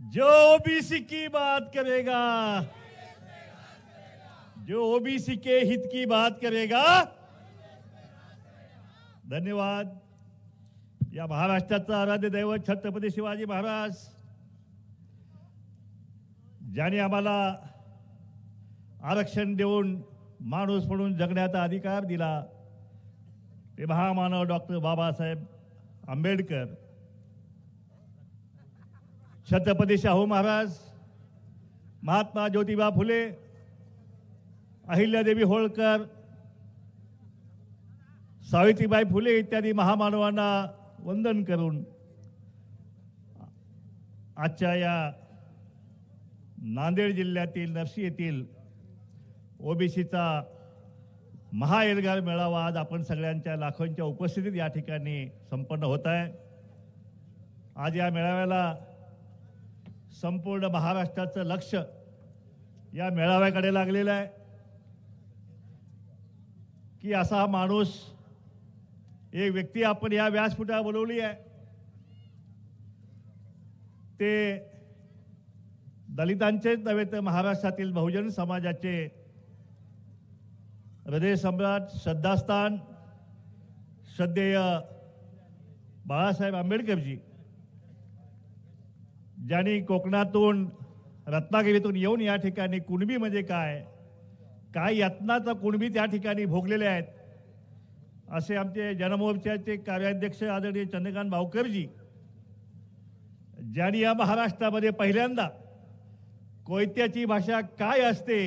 जो ओबीसी की बात करेगा, जो ओबीसी के हित की बात करेगा। धन्यवाद। या महाराष्ट्राचा आराध्य दैवत छत्रपती शिवाजी महाराज ज्याने आम्हाला आरक्षण देऊन माणूस म्हणून जगण्याचा अधिकार दिला, ते महामानव डॉक्टर बाबासाहेब आंबेडकर, छत्रपती शाहू महाराज, महात्मा ज्योतिबा फुले, अहिल्यादेवी होळकर, सावित्रीबाई फुले इत्यादी महामानवांना वंदन करून आजच्या या नांदेड जिल्ह्यातील नरसी येथील ओबीसीचा महाएल्गार मेळावा आज आपण सगळ्यांच्या लाखोंच्या उपस्थितीत या ठिकाणी संपन्न होत आहे। आज या मेळाव्याला संपूर्ण महाराष्ट्राचं लक्ष या मेळाव्याकडे लागलेलं आहे की असा हा माणूस, एक व्यक्ती आपण या व्यासपीठावर बोलवली आहे, ते दलितांचेच नव्हे तर महाराष्ट्रातील बहुजन समाजाचे हृदय सम्राट, श्रद्धास्थान, श्रद्धेय बाळासाहेब आंबेडकरजी, ज्यांनी कोकणातून रत्नागिरीतून येऊन या ठिकाणी कुणबी म्हणजे काय यातनाचा कुणबी त्या ठिकाणी भोगलेले आहेत, असे आमचे जनमोर्चाचे कार्याध्यक्ष आदरणीय चंद्रकांत भाऊकरजी, ज्यांनी या महाराष्ट्रामध्ये पहिल्यांदा कोयत्याची भाषा काय असते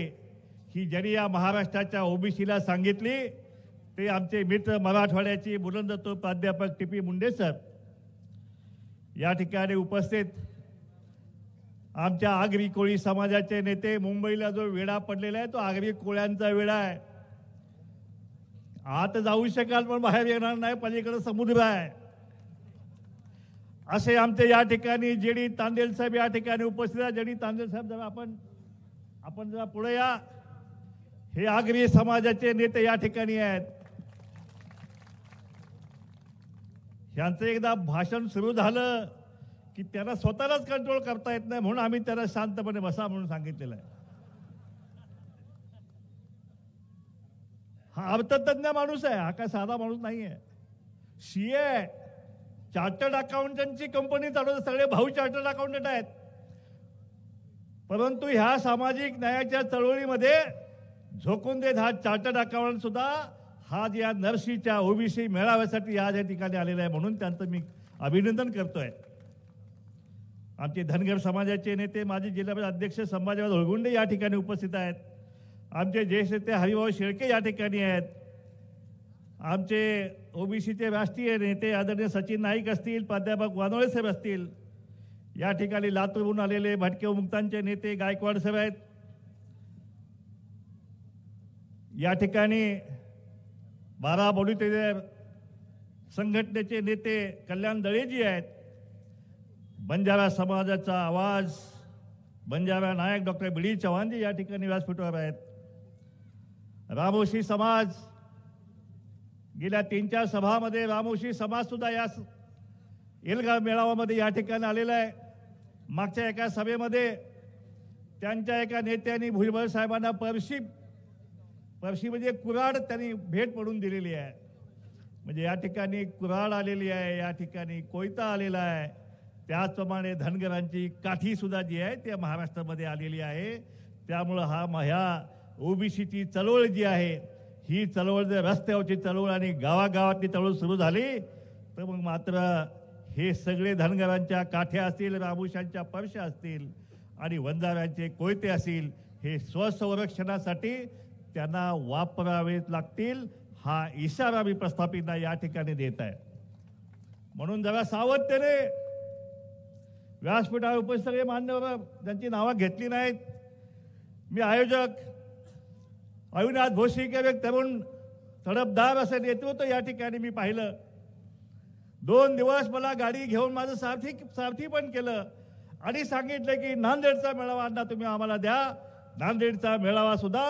ही ज्यांनी या महाराष्ट्राच्या ओबीसीला सांगितली, ते आमचे मित्र मराठवाड्याचे बुलंदतो प्राध्यापक टी.पी. मुंडे सर। या ठिकाणी उपस्थित आमच्या आगरी कोळी समाजाचे नेते, मुंबईला जो वेढा पडलेला आहे तो आगरी कोळ्यांचा वेढा आहे। आत जाऊ शकाल पण बाहेर येणार नाही, पलीकडे समुद्र आहे, असे आमचे या ठिकाणी जेडी तांदेल साहेब या ठिकाणी उपस्थित आहे। जेडी तांदेल साहेब जरा आपण जरा पुढे या। हे आगरी समाजाचे नेते या ठिकाणी आहेत। यांचं एकदा भाषण सुरू झालं की त्यांना स्वतःलाच कंट्रोल करता येत नाही, म्हणून आम्ही त्यांना शांतपणे बसा म्हणून सांगितलेलं आहे। हा अर्थतज्ञ माणूस आहे, हा काय साधा माणूस नाही आहे। सीए, चार्टर्ड अकाउंटंटची कंपनी चालवते, सगळे भाऊ चार्टर्ड अकाउंटंट आहेत, परंतु ह्या सामाजिक न्यायाच्या चळवळीमध्ये झोकून देत हा चार्टर्ड अकाउंटंट सुद्धा हा या नरसीच्या ओबीसी मेळाव्यासाठी आज या ठिकाणी आलेला आहे, म्हणून त्यांचं मी अभिनंदन करतोय। आमचे धनगर समाजाचे नेते, माजी जिल्हा अध्यक्ष संभाजीराव धुळगुंडे या ठिकाणी उपस्थित आहेत। आमचे ज्येष्ठ नेते हरिभाऊ शेळके या ठिकाणी आहेत। आमचे ओबीसीचे राष्ट्रीय नेते आदरणीय सचिन नाईक असतील, प्राध्यापक वानोळे साहेब असतील, या ठिकाणी लातूरहून आलेले भटके मुक्तांचे नेते गायकवाड साहेब आहेत। या ठिकाणी बाराबोलीचे संघटनेचे नेते कल्याण दळेजी आहेत। बंजारा समाजाचा आवाज, बंजारा नायक डॉक्टर बी डी चव्हाणजी या ठिकाणी व्यासपीठावर आहेत। रामोशी समाज, गेल्या 3-4 सभामध्ये रामोशी समाज सुद्धा या एल्गार मेळाव्यामध्ये या ठिकाणी आलेला आहे। मागच्या एका सभेमध्ये त्यांच्या एका नेत्यांनी भुजबळ साहेबांना पर्शी म्हणजे कुऱ्हाड त्यांनी भेट पडून दिलेली आहे। म्हणजे या ठिकाणी कुऱ्हाड आलेली आहे, या ठिकाणी कोयता आलेला आहे, त्याचप्रमाणे धनगरांची काठी सुद्धा जी आहे त्या महाराष्ट्रामध्ये आलेली आहे। त्यामुळं ह्या ओबीसीची चळवळ जी आहे, ही चळवळ जर रस्त्यावरची चळवळ आणि गावागावातली चळवळ सुरू झाली तर मग मात्र हे सगळे धनगरांच्या काठ्या असतील, रामोशांच्या पर्श्या असतील आणि वंजाऱ्यांचे कोयते असतील, हे स्वसंरक्षणासाठी त्यांना वापरावे लागतील, हा इशारा मी प्रस्थापितांना या ठिकाणी देत आहे। म्हणून जरा सावधतेने व्यासपीठावर उपस्थित सगळे मान्यवर ज्यांची नावं घेतली नाहीत, मी आयोजक अविनाश भोसीकर, एक तरुण तडफदार असं नेतृत्व या ठिकाणी मी पाहिलं। 2 दिवस मला गाडी घेऊन माझं सारथी पण केलं आणि सांगितलं की नांदेडचा मेळावा अण्णा तुम्ही आम्हाला द्या। नांदेडचा मेळावा सुद्धा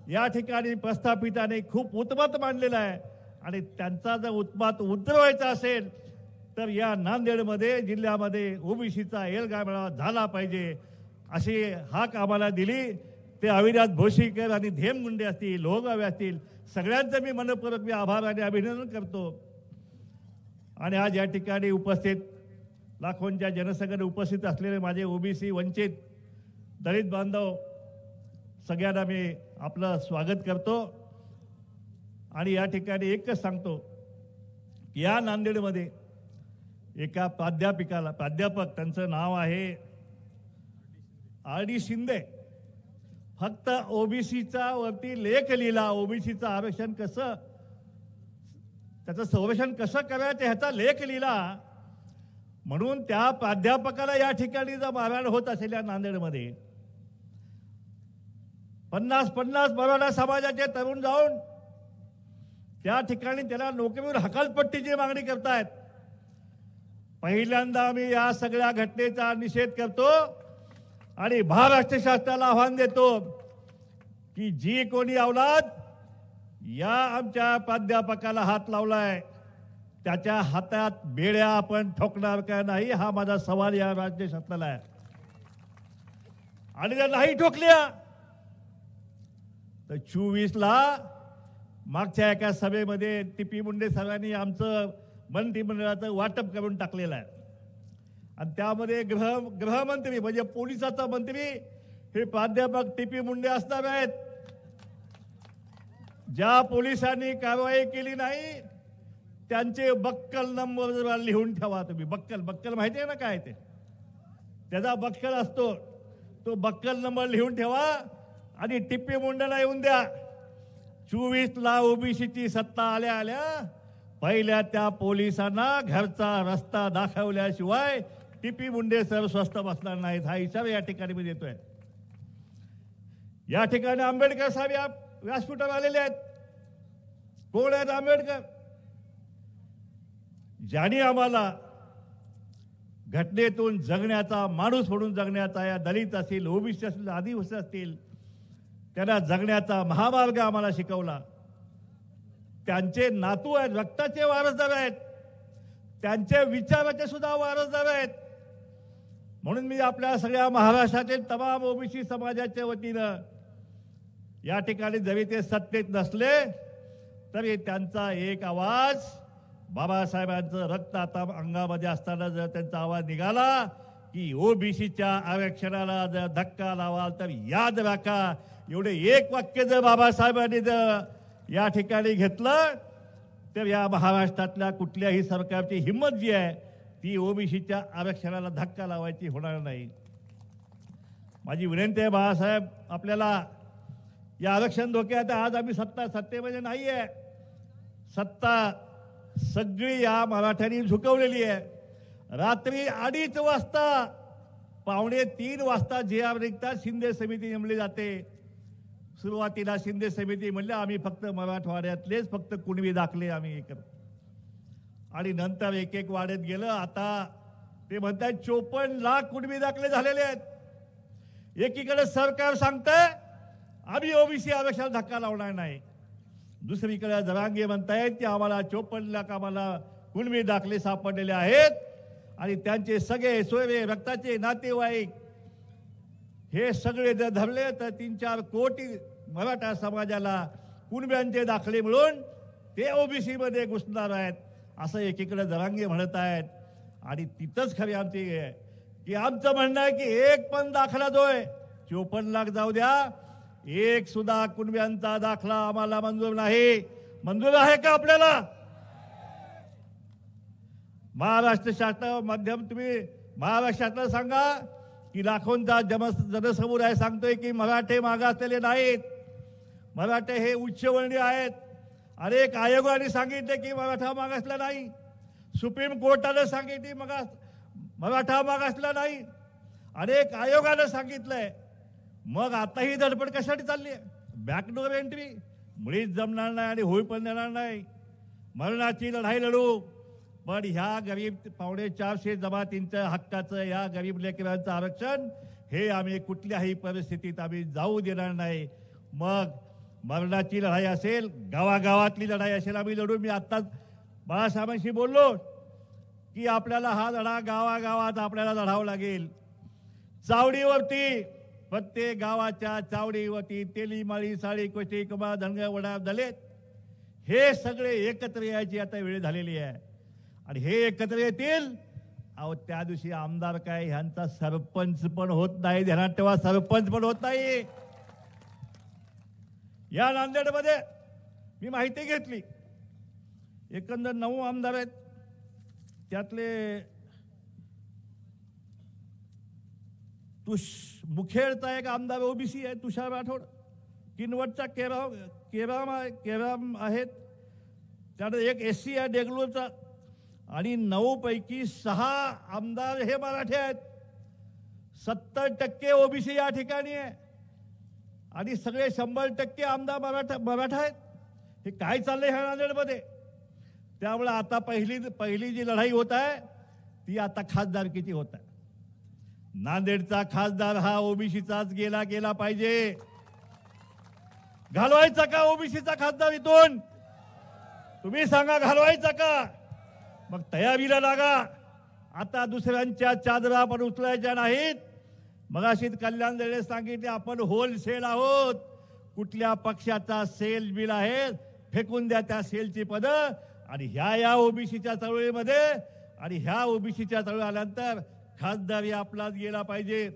या ठिकाणी प्रस्थापिताने खूप उत्मत मांडलेला आहे आणि त्यांचा जर उत्पात उतरवायचा असेल तर या नांदेडमध्ये जिल्ह्यामध्ये ओबीसीचा एल्गार मेळावा झाला पाहिजे अशी हाक आम्हाला दिली. ते अविनाश भोशीकर आणि धेम मुंडे असतील, लोहगावे असतील, सगळ्यांचं मी मनपूर्वक आभार आणि अभिनंदन करतो. आणि आज या ठिकाणी उपस्थित लाखोंच्या जनसंख्येने उपस्थित असलेले माझे ओबीसी वंचित दलित बांधव सगळ्यांना मी आपलं स्वागत करतो. आणि या ठिकाणी एकच सांगतो की या नांदेडमध्ये एका प्राध्यापक त्यांचं नाव आहे RD शिंदे, फक्त ओबीसीचा वरती लेख लिहिला. ओबीसीचं आरक्षण कसं, त्याचं संरक्षण कसं करायचं ह्याचा लेख लिहिला म्हणून त्या प्राध्यापकाला या ठिकाणी जर मारहाण होत असेल या नांदेडमध्ये, 50 मराठा समाजाचे तरुण जाऊन त्या ठिकाणी त्याला नोकरीवर हकालपट्टीची मागणी करतायत. पहिल्यांदा आम्ही या सगळ्या घटनेचा निषेध करतो आणि महाराष्ट्र शासनाला आव्हान देतो की जी कोणी अवलाद या आमच्या प्राध्यापकाला हात लावलाय त्याच्या हातात बेड्या आपण ठोकणार का नाही, हा माझा सवाल या राज्य शासनाला आहे. आणि जर नाही ठोकल्या तर 24ला मागच्या एका सभेमध्ये TP मुंडे साहेबांनी आमचं मंत्रिमंडळाचं वाटप करून टाकलेलं आहे. आणि त्यामध्ये गृहमंत्री म्हणजे पोलिसाचा मंत्री हे प्राध्यापक TP मुंडे असणार आहेत. ज्या पोलिसांनी कारवाई केली नाही त्यांचे बक्कल नंबर लिहून ठेवा तुम्ही. बक्कल माहिती आहे ना काय ते, त्याचा बक्कल असतो, तो बक्कल नंबर लिहून ठेवा आणि TP मुंडेला येऊन द्या. 24ला ओबीसीची सत्ता आल्या पहिल्या त्या पोलिसांना घरचा रस्ता दाखवल्याशिवाय TP मुंडे सर स्वस्थ बसणार नाहीत, हा इशारा या ठिकाणी मी देतोय. या ठिकाणी आंबेडकर साहेब या व्यासपीठावर आलेले आहेत. कोण आहेत आंबेडकर? ज्यांनी आम्हाला घटनेतून जगण्याचा, माणूस म्हणून जगण्याचा, या दलित असतील, ओबीसी असतील, आदिवासी असतील, त्यांना जगण्याचा महामार्ग आम्हाला शिकवला. त्यांचे नातू आहेत, रक्ताचे वारसदार आहेत, त्यांचे विचाराचे सुद्धा वारसदार आहेत. म्हणून मी आपल्या सगळ्या महाराष्ट्रातील तमाम ओबीसी समाजाच्या वतीनं या ठिकाणी जरी ते सत्तेत नसले तरी त्यांचा एक आवाज, बाबासाहेबांचं रक्त आता अंगामध्ये असताना जर त्यांचा आवाज निघाला की ओबीसीच्या आरक्षणाला जर धक्का लावाल तर याद राखा, एवढे एक वाक्य जर बाबासाहेबांनी जर या ठिकाणी घेतलं तर या महाराष्ट्रातल्या कुठल्याही सरकारची हिंमत जी आहे ती ओबीसीच्या आरक्षणाला धक्का लावायची होणार नाही. माझी विनंती आहे बाळासाहेब, आपल्याला या आरक्षण धोक्यात आज आम्ही सत्तेमध्ये नाही आहे. सत्ता सगळी या मराठ्यांनी झुकवलेली आहे. रात्री 2:30 वाजता 2:45 वाजता जे निघतात शिंदे समिती नेमली जाते. सुरुवातीला शिंदे समिती म्हणले आम्ही फक्त मराठवाड्यातलेच फक्त कुणबी दाखले आम्ही हे करतो आणि नंतर एक वाढत गेलं. आता ते म्हणतात 54 लाख कुणबी दाखले झालेले आहेत. एकीकडे सरकार सांगतंय आम्ही ओबीसी आरक्षणाला धक्का लावणार नाही, दुसरीकडे जरांगे म्हणतायत की आम्हाला 54 लाख आम्हाला कुणबी दाखले सापडलेले आहेत आणि त्यांचे सगळे सोयरे रक्ताचे नातेवाईक हे सगळे जर धरले तर 3-4 कोटी मराठा समाजाला कुणब्यांचे दाखले मिळून ते ओबीसी मध्ये घुसणार आहेत असं एकीकडे जरांगे म्हणत आहेत. आणि तिथंच खरी आमची आहे की आमचं म्हणणं आहे की एक पण दाखला जो आहे 54 लाख जाऊ द्या, एक सुद्धा कुणब्यांचा दाखला आम्हाला मंजूर नाही. मंजूर आहे का आपल्याला? महाराष्ट्र शासन माध्यम तुम्ही महाराष्ट्रातलं सांगा की लाखोंचा जनसमुदाय सांगतोय की मराठे मागासलेले नाहीत, मराठे हे उच्चवर्णीय आहेत. अनेक आयोगाने सांगितले की मराठा मागासला नाही, सुप्रीम कोर्टाने सांगितले मराठा मागासला नाही, अनेक आयोगाने सांगितलंय. मग आता ही धडपड कशासाठी चालली आहे? बॅकडोर एंट्री मुळीच जमणार नाही आणि होई पण देणार नाही. मरणाची लढाई लढू, पण ह्या गरीब 450 जमातींच्या हक्काचं, या गरीब लेकरांचं आरक्षण हे आम्ही कुठल्याही परिस्थितीत आम्ही जाऊ देणार नाही. मग मरणाची लढाई असेल, गावागावातली लढाई असेल, आम्ही लढू. मी आत्ताच बाळासाहेबांशी बोललो, की आपल्याला हा लढा गावागावात आपल्याला लढावा लागेल. चावडीवरती प्रत्येक गावाच्या चावडीवरती तेलीमाळी साळी कोष्टी कुंभार धनगर वडा दलित हे सगळे एकत्र यायची आता वेळ झालेली आहे. आणि हे एकत्र येतील. अहो त्या दिवशी आमदार काय ह्यांचा सरपंच पण होत नाही. ध्यानात ठेवा, सरपंच पण होत नाही. या नांदेडमध्ये मी माहिती घेतली, एकंदर 9 आमदार आहेत. त्यातले मुखेडचा एक आमदार ओबीसी आहे, तुषार राठोड. किनवटचा केराम आहेत. त्यानंतर एक एससी आहे देगलूरचा. आणि 9 पैकी 6 आमदार हे मराठी आहेत. 70% ओबीसी या ठिकाणी आहे. आणि सगळे 100% आमदार मराठा आहेत. हे काय चाललंय ह्या नांदेडमध्ये? त्यामुळे आता पहिली जी लढाई होत आहे ती आता खासदारकीची होत आहे. नांदेडचा खासदार हा ओबीसीचाच गेला पाहिजे. घालवायचा का ओबीसीचा खासदार इथून? तुम्ही सांगा, घालवायचा का? मग तयारीला लागा. आता दुसऱ्यांच्या चादरा पण उचलायच्या नाहीत. मगाशीच कल्याण देळे सांगितले, आपण होलसेल आहोत. कुठल्या पक्षाचा सेल बिल आहे फेकून द्या त्या सेलची पदं. आणि ह्या ओबीसीच्या चळवळीमध्ये आणि ह्या ओबीसीच्या चळवळी आल्यानंतर खासदारी आपलाच गेला पाहिजे.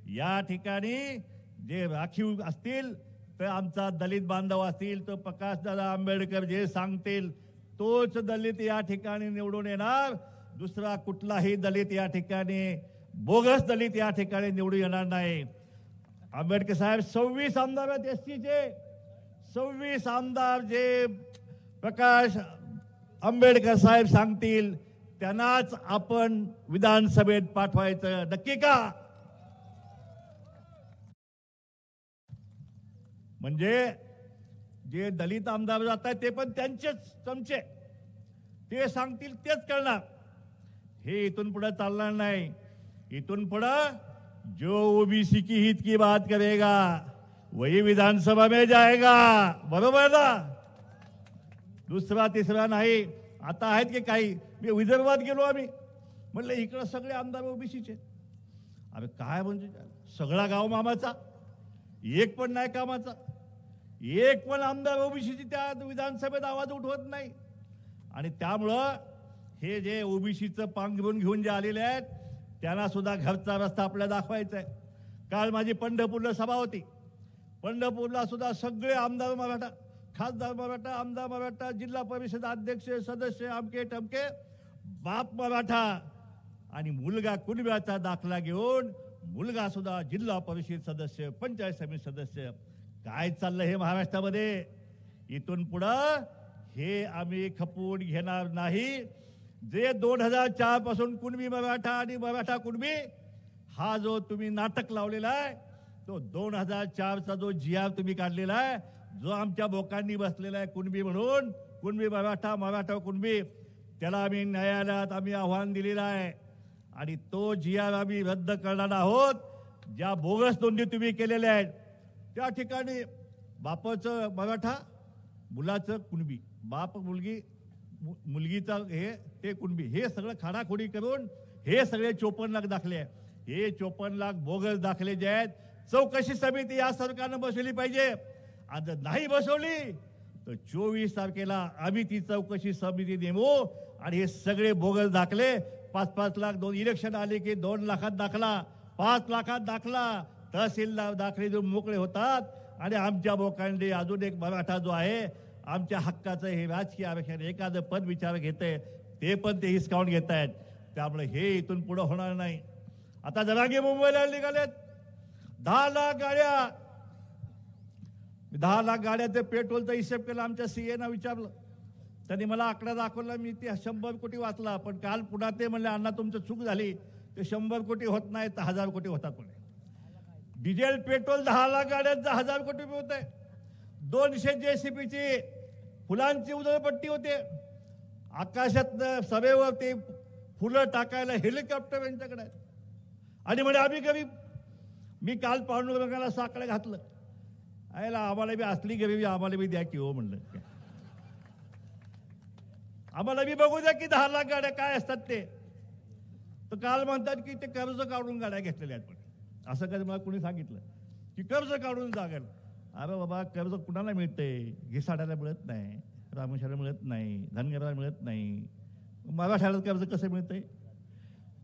या ठिकाणी जे राखीव असतील तर आमचा दलित बांधव असतील तर प्रकाशदादा आंबेडकर जे सांगतील तोच दलित या ठिकाणी निवडून येणार. दुसरा कुठलाही दलित या ठिकाणी, बोगस दलित या ठिकाणी निवडून येणार नाही. आंबेडकर साहेब 26 आमदार आहेत एसटीचे. 26 आमदार जे प्रकाश आंबेडकर साहेब सांगतील त्यांनाच आपण विधानसभेत पाठवायचं. नक्की का? म्हणजे जे दलित आमदार जात आहेत ते पण त्यांचेच चमचे. ते सांगतील तेच करणार. हे इथून पुढे चालणार नाही. इथून पुढे जो ओबीसी की हित की बात करेगा वही विधानसभा में जाएगा. बरोबर ना? दुसरा तिसरा नाही. आता आहेत की काही, मी विदर्भात गेलो, आम्ही म्हणलं इकडं सगळे आमदार ओबीसीचे. अरे काय म्हणजे सगळा गाव मामाचा, एक पण नाही कामाचा. एक पण आमदार ओबीसीची त्या विधानसभेत आवाज उठवत नाही. आणि त्यामुळं हे जे ओबीसीचं पांघरून घेऊन जे आलेले आहेत त्यांना सुद्धा घरचा रस्ता आपल्याला दाखवायचा आहे. काल माझी पंढरपूरला सभा होती. पंढरपूरला सुद्धा सगळे आमदार मराठा, खासदार मराठा, आमदार मराठा, जिल्हा परिषद अध्यक्ष सदस्य अमके टमके, बाप मराठा. आणि मुलगा कुणब्याचा दाखला घेऊन मुलगा सुद्धा जिल्हा परिषद सदस्य, पंचायत समिती सदस्य. काय चाललंय हे महाराष्ट्रामध्ये? इथून पुढं हे आम्ही खपवून घेणार नाही. जे 2004 पासून कुणबी मराठा आणि मराठा कुणबी हा जो तुम्ही नाटक लावलेला आहे तो 2004चा जो GR तुम्ही काढलेला आहे, जो आमच्या बोकांनी बसलेला आहे कुणबी म्हणून, कुणबी मराठा, मराठा कुणबी, त्याला आम्ही न्यायालयात आव्हान दिलेलं आहे. आणि तो GR आम्ही रद्द करणार आहोत. ज्या बोगस नोंदी तुम्ही केलेल्या आहेत त्या ठिकाणी बापाचं मराठा, मुलाचं कुणबी, बाप मुलगी, मुलगीचा हे ते कुणबी, हे सगळं खाडाखोडी करून हे सगळे 54 लाख दाखले आहेत. हे 54 लाख बोगस दाखले जे आहेत, चौकशी समिती या सरकारनं बसवली पाहिजे. आज नाही बसवली तर 24 तारखेला आम्ही ती चौकशी समिती नेमू आणि हे सगळे बोगस दाखले 5-5 लाख, 2 इलेक्शन आले की 2 लाखात दाखला, 5 लाखात दाखला, तहसीलदार दाखले जो मोकळे होतात. आणि आमच्या बोकांडे अजून एक मराठा जो आहे आमच्या हक्काचं हे राजकीय आरक्षण एखादं पद विचार घेते ते पण ते हिसकावून घेत आहेत. त्यामुळे हे इथून पुढे होणार नाही. आता जरांगे मुंबईला निघालेत 10 लाख गाड्या. 10 लाख गाड्याचे पेट्रोलचा हिशेब केला. आमच्या सीएनं विचारलं, त्यांनी मला आकडा दाखवला. मी ते 100 कोटी वाचला. पण काल पुन्हा ते म्हणले अण्णा तुमचं चूक झाली, ते 100 कोटी होत नाही तर 1000 कोटी होतात. म्हणे डिझेल पेट्रोल 10 लाख गाड्यांचा 1000 कोटी रुपये होत आहे. 200 JCBची फुलांची उधळपट्टी होते. आकाशात सभेवर ते फुलं टाकायला हेलिकॉप्टर यांच्याकडे आहेत. आणि म्हणे आम्ही गरीब. मी काल पांडुरंगाला साकडं घातलं, आयला आम्हाला बी असली गरीबी आम्हाला बी द्या की हो म्हणलं. आम्हाला बी बघू द्या की 10 लाख गाड्या काय असतात ते. तर काल म्हणतात की ते कर्ज काढून गाड्या घेतलेल्या आहेत. पण असं कधी मला कोणी सांगितलं की कर्ज काढून जागेल? अरे बाबा, कर्ज कुणाला मिळते? घिसाड्याला मिळत नाही, रामेश्वराला मिळत नाही, धनगराला मिळत नाही, मराठ्याला कर्ज कसं मिळतंय?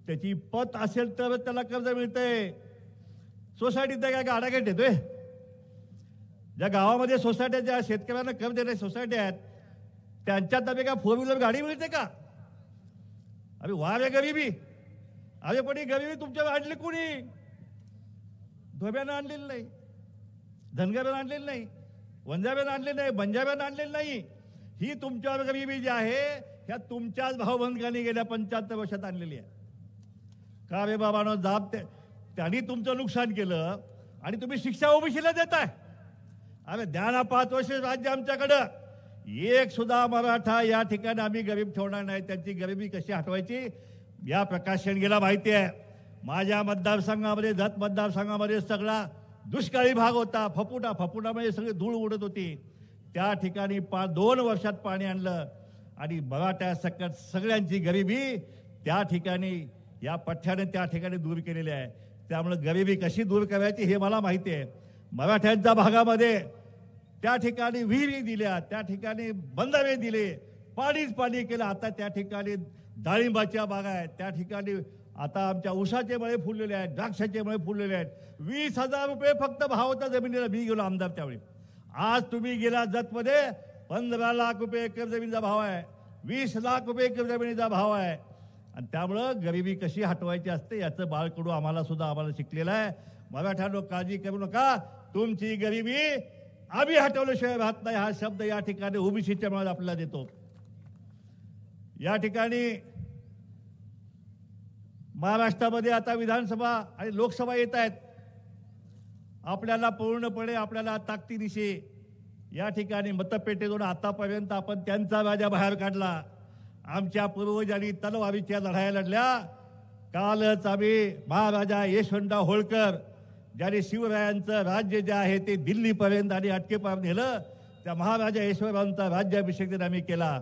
त्याची पत असेल तर त्याला कर्ज मिळतंय. सोसायटीत काय गाड्या काय देतोय? ज्या गावामध्ये सोसायट्या, ज्या शेतकऱ्यांना कर्ज देणाऱ्या सोसायट्या आहेत, त्यांच्यात नव्हे का फोर व्हीलर गाडी मिळते का? अरे वा रे गरिबी. अरे पण ही गरिबी तुमच्या आणली कोणी? धोब्यानं आणलेली नाही, धनगरानं आणलेली नाही, वंजाब्यानं आणलेली नाही, बंजाब्यानं आणलेली नाही. ही तुमच्यावर गरिबी जी आहे ह्या तुमच्याच भावबंधकांनी गेल्या 75 वर्षात आणलेली आहे. का रे बाबांनो, त्यांनी तुमचं नुकसान केलं आणि तुम्ही शिक्षा ओबीसीला देताय. अरे द्या ना 5 वर्ष राज्य आमच्याकडं. एक सुद्धा मराठा या ठिकाणी आम्ही गरीब ठेवणार नाही. त्यांची गरिबी कशी हटवायची या प्रकाश शेंडगेला माहिती आहे. माझ्या मतदारसंघामध्ये, जत मतदारसंघामध्ये सगळा दुष्काळी भाग होता. फपुटामध्ये सगळी धूळ उडत होती. त्या ठिकाणी 2 वर्षात पाणी आणलं आणि मराठा सकट सगळ्यांची गरिबी त्या ठिकाणी या पठ्ठ्याने त्या ठिकाणी दूर केलेली आहे. त्यामुळे गरिबी कशी दूर करायची हे मला माहिती आहे. मराठ्यांच्या भागामध्ये त्या ठिकाणी विहिरी दिल्या, त्या ठिकाणी बंधारे दिले, पाणीच पाणी केलं. आता त्या ठिकाणी डाळिंबाच्या बागा आहेत, त्या ठिकाणी आता आमच्या ऊसाचे मळे फुललेले आहेत, द्राक्षाचे मळे फुललेले आहेत. 20,000 रुपये फक्त भाव होता जमिनीला. मी गेलो आमदार त्यावेळी. आज तुम्ही गेला जतमध्ये 15 लाख रुपये एकर जमिनीचा भाव आहे, 20 लाख रुपये एकर जमिनीचा भाव आहे. आणि त्यामुळं गरिबी कशी हटवायची असते याचं बाळकडू आम्हाला शिकलेलं आहे. मराठ्यांनो, काळजी करू नका, तुमची गरिबी आम्ही हटवल्याशिवाय राहत नाही. हा शब्द या ठिकाणी ओबीसीच्या मुळे आपल्याला देतो. या ठिकाणी महाराष्ट्रामध्ये आता विधानसभा आणि लोकसभा येत आहेत. आपल्याला पूर्णपणे आपल्याला ताकदीनिशी या ठिकाणी मतपेटीतून आतापर्यंत आपण त्यांचा राजा बाहेर काढला. आमच्या पूर्वजांनी तलवारीच्या लढाया लढल्या. कालच आम्ही महाराजा यशवंतराव होळकर, ज्याने शिवरायांचं राज्य जे आहे ते दिल्लीपर्यंत आणि अटकेपर्यंत नेलं, त्या महाराजा यशवंतरावांचा राज्याभिषेक दिन आम्ही केला.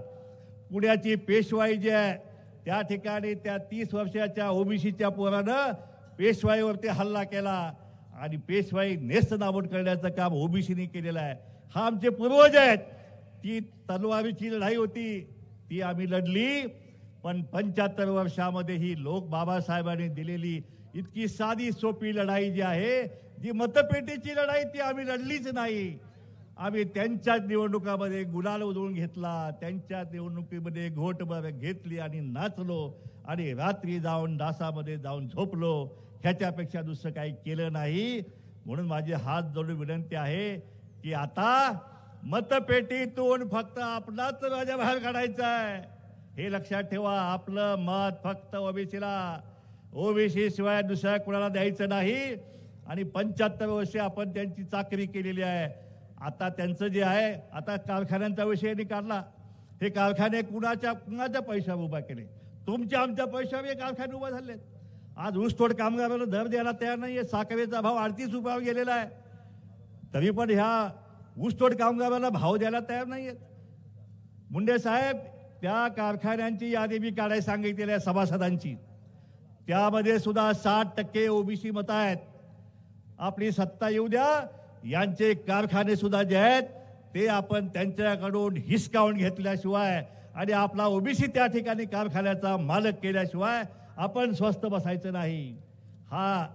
पुण्याची पेशवाई जी आहे त्या ठिकाणी त्या 30 वर्षाच्या ओबीसीच्या पोरानं पेशवाईवरती हल्ला केला आणि पेशवाई नेस्तनाबूत करण्याचं काम ओबीसीने केलेलं आहे. हा आमचे पूर्वज आहेत. ती तलवारीची लढाई होती, ती आम्ही लढली. पण 75 वर्षामध्ये ही बाबासाहेबांनी दिलेली इतकी साधी सोपी लढाई जी आहे, जी मतपेटीची लढाई, ती आम्ही लढलीच नाही. आम्ही त्यांच्याच निवडणुकामध्ये गुलाल उधळून घेतला, त्यांच्याच निवडणुकीमध्ये घोटभर घेतली आणि नाचलो आणि रात्री जाऊन डासामध्ये जाऊन झोपलो. ह्याच्यापेक्षा दुसरं काही केलं नाही. म्हणून माझे हात जोडून विनंती आहे की आता मतपेटीतून फक्त आपलाच राजा बाहेर काढायचा आहे. हे लक्षात ठेवा. आपलं मत फक्त ओबीसीला, ओबीसी शिवाय दुसऱ्या कुणाला द्यायचं नाही. आणि 75 वर्षे आपण त्यांची चाकरी केलेली आहे. आता त्यांचं जे आहे, आता कारखान्यांचा विषय काढला. हे कारखाने कुणाच्या पैशावर उभा केले? तुमच्या आमच्या पैशावर हे कारखाने उभा झाले. आज ऊसतोड कामगारांना दर द्यायला तयार नाहीये. साखरेचा भाव 38 रुपयावर गेलेला आहे, तरी पण ह्या ऊसतोड कामगारांना भाव द्यायला तयार नाहीयेत. मुंडे साहेब, त्या कारखान्यांची यादी मी काढायला सांगितलेली आहे सभासदांची. त्यामध्ये सुद्धा 60% ओबीसी मतं आहेत. आपली सत्ता येऊ द्या, यांचे कारखाने सुद्धा जे आहेत ते आपण त्यांच्याकडून हिसकावून घेतल्याशिवाय आणि आपला ओबीसी त्या ठिकाणी कारखान्याचा मालक केल्याशिवाय आपण स्वस्थ बसायचं नाही. हा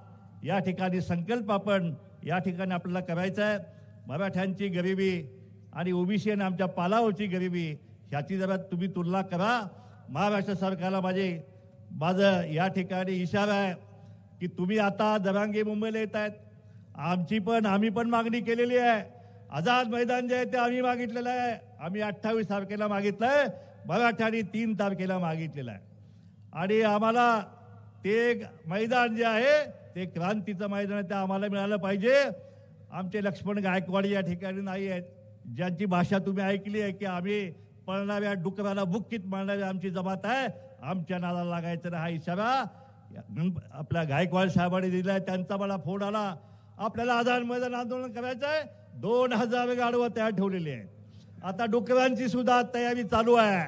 या ठिकाणी संकल्प आपण या ठिकाणी आपल्याला करायचा आहे. मराठ्यांची गरिबी आणि ओबीसी आणि आमच्या पालावरची गरिबी ह्याची जरा तुम्ही तुलना करा. महाराष्ट्र सरकारला माझं या ठिकाणी इशारा आहे की तुम्ही आता जरांगे मुंबईला येत आहेत. आम्ही पण मागणी केलेली आहे. आझाद मैदान जे आहे ते आम्ही मागितलेलं आहे. आम्ही 28 तारखेला मागितलंय, मराठ्यांनी 3 तारखेला मागितलेलं आहे. आणि आम्हाला ते मैदान जे आहे ते क्रांतीचं मैदान आहे, ते आम्हाला मिळालं पाहिजे. आमचे लक्ष्मण गायकवाड या ठिकाणी नाही आहेत, ज्यांची भाषा तुम्ही ऐकली आहे की आम्ही पळणाऱ्या डुकराला बुक्कीत मारणारी आमची जमात आहे, आमच्या नादाला लागायचं नाही. हा इशारा आपल्या गायकवाड साहेबांनी दिलाय. त्यांचा मला फोन आला, आपल्याला आझाद मैदान आंदोलन करायचं आहे. 2000 गाडवं तयार ठेवलेली आहे. आता डुकरांची सुद्धा तयारी चालू आहे.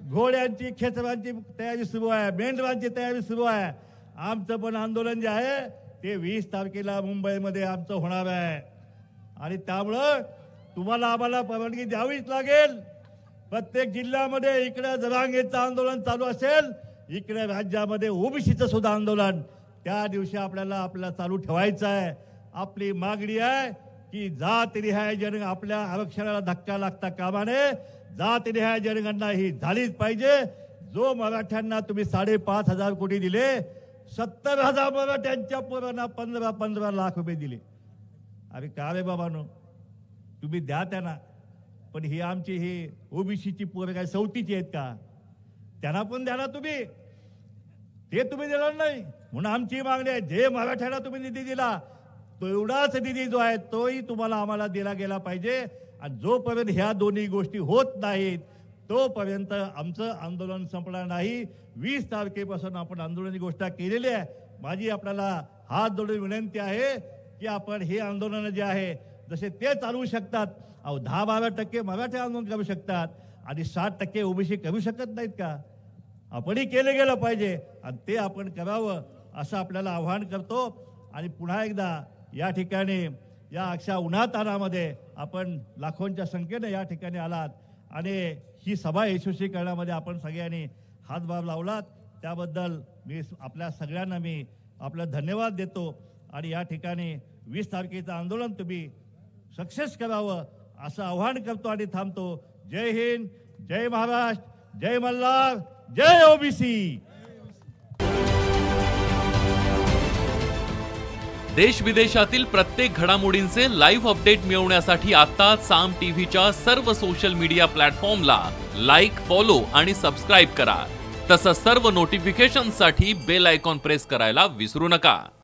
घोड्यांची खेचरांची तयारी सुरू आहे, मेंढरांची तयारी सुरू आहे. आमचं पण आंदोलन जे आहे ते 20 तारखेला मुंबईमध्ये आमचं होणार आहे आणि त्यामुळं तुम्हाला आम्हाला परवानगी द्यावीच लागेल. प्रत्येक जिल्ह्यामध्ये इकडे जरांगेचं आंदोलन चालू असेल, इकडे राज्यामध्ये ओबीसीचं सुद्धा आंदोलन त्या दिवशी आपल्याला चालू ठेवायचं आहे. आपली मागणी आहे की जातनिहाय जनगणना, आपल्या आरक्षणाला धक्का लागता कामा नये. जातनिहाय जनगणना ही झालीच पाहिजे. जो मराठ्यांना तुम्ही 5,500 कोटी दिले, 70,000 मराठ्यांच्या पोरांना 15 लाख रुपये दिले. अरे का रे बाबांनो, तुम्ही द्या त्यांना, पण ही आमची ही ओबीसीची पोरं काय सवतीची आहेत का? त्यांना पण द्या ना तुम्ही. ते तुम्ही देणार नाही म्हणून आमची मागणी आहे, जे मराठ्याला तुम्ही निधी दिला तेवढाच निधी जो आहे तोही तुम्हाला आम्हाला दिला गेला पाहिजे. आणि जोपर्यंत ह्या दोन्ही गोष्टी होत नाहीत तोपर्यंत आमचं आंदोलन संपणार नाही. 20 तारखेपासून आपण आंदोलनाची घोषणा केलेली आहे. माझी आपल्याला हात जोडून विनंती आहे की आपण हे आंदोलन जे आहे जसे ते चालवू शकतात, 10-12% मराठी आंदोलन करू शकतात आणि 60% ओबीसी करू शकत नाहीत का? आपणही केलं गेलं पाहिजे आणि ते आपण करावं असं आपल्याला आव्हान करतो. आणि पुन्हा एकदा या ठिकाणी या अशा उन्हातानामध्ये आपण लाखोंच्या संख्येने या ठिकाणी आलात आणि ही सभा यशस्वी करण्यामध्ये आपण सगळ्यांनी हातभार लावलात, त्याबद्दल मी आपल्या सगळ्यांना आपला धन्यवाद देतो. आणि या ठिकाणी 20 तारखेचं आंदोलन तुम्ही सक्सेस करावं असं आव्हान करतो आणि थांबतो. जय हिंद, जय महाराष्ट्र, जय मल्हार, जय ओबीसी. देश विदेशातील प्रत्येक घडामोडींचे लाईव्ह अपडेट मिळवण्यासाठी आता साम टीव्हीच्या सर्व सोशल मीडिया प्लॅटफॉर्मला लाईक, फॉलो आणि सबस्क्राईब करा. तसंच सर्व नोटिफिकेशनसाठी बेल आयकॉन प्रेस करायला विसरू नका.